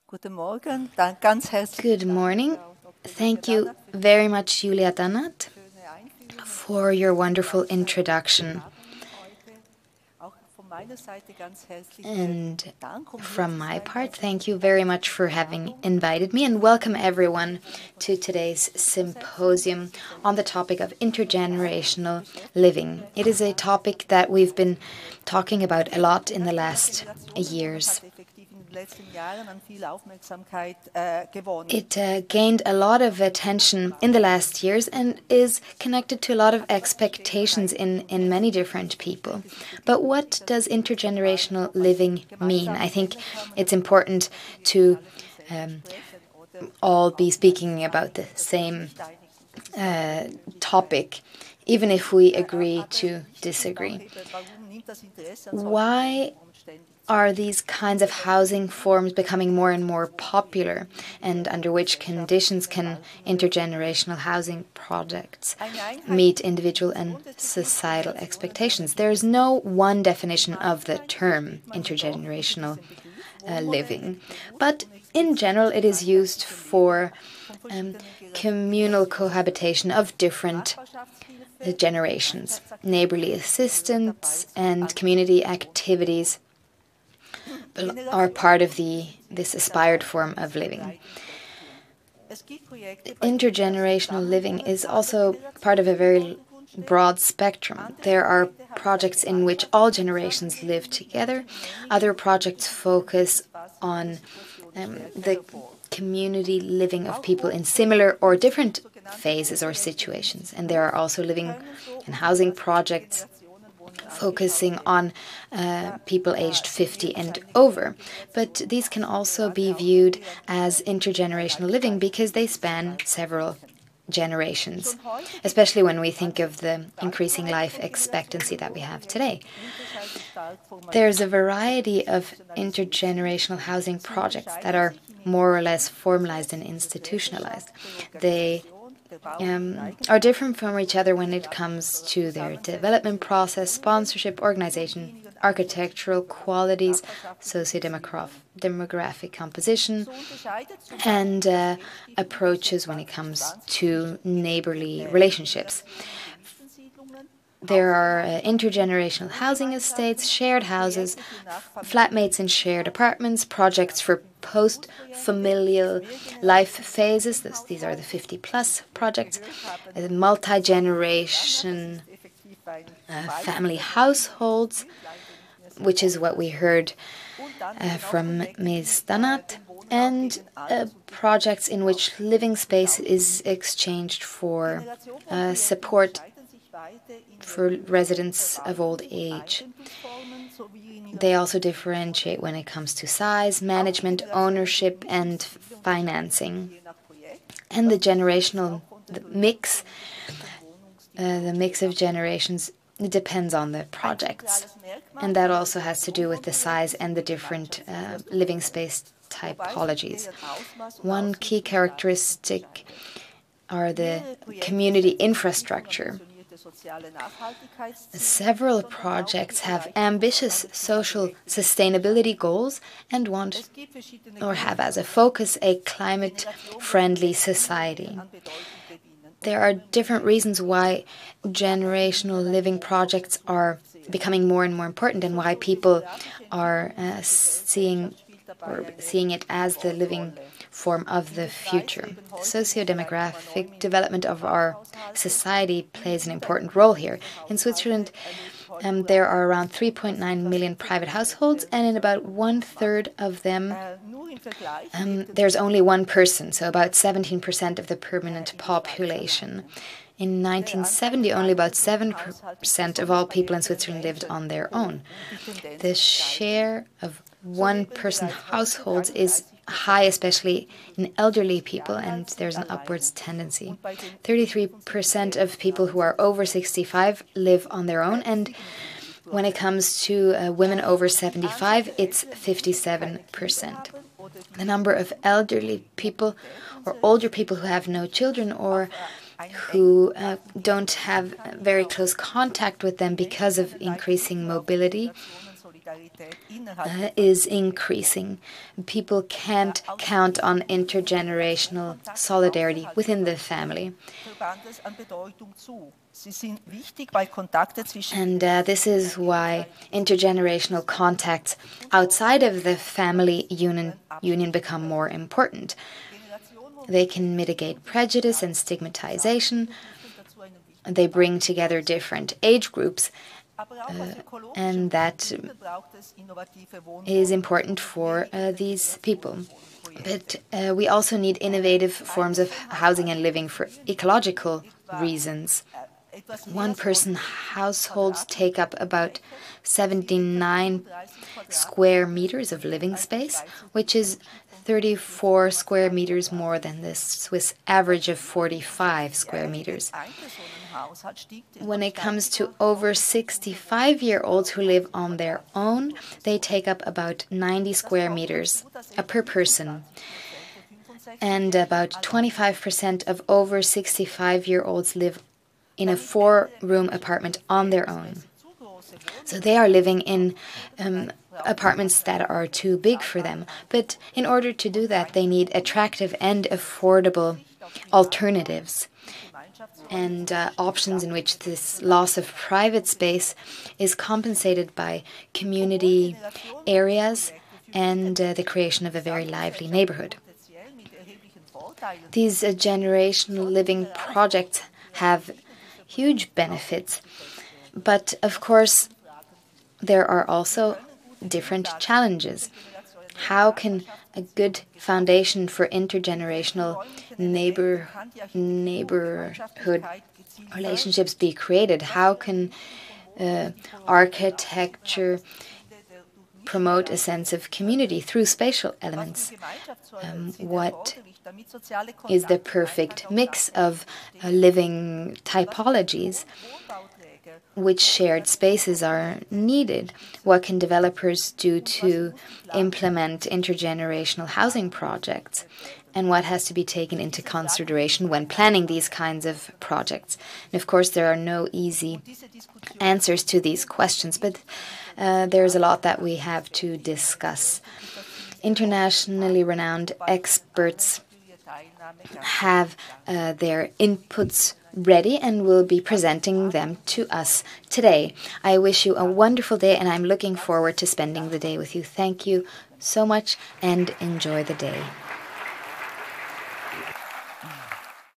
Good morning. Thank you very much, Julia Dannat, for your wonderful introduction. And from my part, thank you very much for having invited me, and welcome everyone to today's symposium on the topic of intergenerational living. It is a topic that we've been talking about a lot in the last years. It gained a lot of attention in the last years and is connected to a lot of expectations in many different people. But what does intergenerational living mean? I think it's important to all be speaking about the same topic, even if we agree to disagree. Why are these kinds of housing forms becoming more and more popular, and under which conditions can intergenerational housing projects meet individual and societal expectations? There is no one definition of the term intergenerational living, but in general it is used for communal cohabitation of different generations. Neighborly assistance and community activities are part of this aspired form of living. Intergenerational living is also part of a very broad spectrum. There are projects in which all generations live together. Other projects focus on the community living of people in similar or different phases or situations. And there are also living and housing projects focusing on people aged 50 and over. But these can also be viewed as intergenerational living because they span several generations, especially when we think of the increasing life expectancy that we have today. There's a variety of intergenerational housing projects that are more or less formalized and institutionalized. They are different from each other when it comes to their development process, sponsorship, organization, architectural qualities, socio-demographic composition, and approaches when it comes to neighborly relationships. There are intergenerational housing estates, shared houses, flatmates in shared apartments, projects for post-familial life phases. These are the 50-plus projects. Multi-generation family households, which is what we heard from Ms. Dannat, and projects in which living space is exchanged for support for residents of old age. They also differentiate when it comes to size, management, ownership, and financing. And the generational mix of generations depends on the projects. And that also has to do with the size and the different living space typologies. One key characteristic are the community infrastructure. Several projects have ambitious social sustainability goals and want or have as a focus a climate-friendly society. There are different reasons why generational living projects are becoming more and more important and why people are seeing it as the living form of the future. The socio-demographic development of our society plays an important role here. In Switzerland, there are around 3.9 million private households, and in about 1/3 of them, there's only one person, so about 17% of the permanent population. In 1970, only about 7% of all people in Switzerland lived on their own. The share of one-person households is high, especially in elderly people, and there's an upwards tendency. 33% of people who are over 65 live on their own, and when it comes to women over 75, it's 57%. The number of elderly people or older people who have no children or who don't have very close contact with them because of increasing mobility is increasing. People can't count on intergenerational solidarity within the family. And this is why intergenerational contacts outside of the family union become more important. They can mitigate prejudice and stigmatization. They bring together different age groups, and that is important for these people. But we also need innovative forms of housing and living for ecological reasons. One-person households take up about 79 square meters of living space, which is 34 square meters more than the Swiss average of 45 square meters. When it comes to over 65-year-olds who live on their own, they take up about 90 square meters per person. And about 25% of over 65-year-olds live in a 4-room apartment on their own. So they are living in apartments that are too big for them. But in order to do that, they need attractive and affordable alternatives and options in which this loss of private space is compensated by community areas and the creation of a very lively neighborhood. These generational living projects have huge benefits, but of course there are also different challenges. How can a good foundation for intergenerational neighborhood relationships be created? How can architecture promote a sense of community through spatial elements? What is the perfect mix of living typologies? Which shared spaces are needed? What can developers do to implement intergenerational housing projects? And what has to be taken into consideration when planning these kinds of projects? And of course, there are no easy answers to these questions, but there's a lot that we have to discuss. Internationally renowned experts have their inputs ready and will be presenting them to us today. I wish you a wonderful day, and I'm looking forward to spending the day with you. Thank you so much and enjoy the day.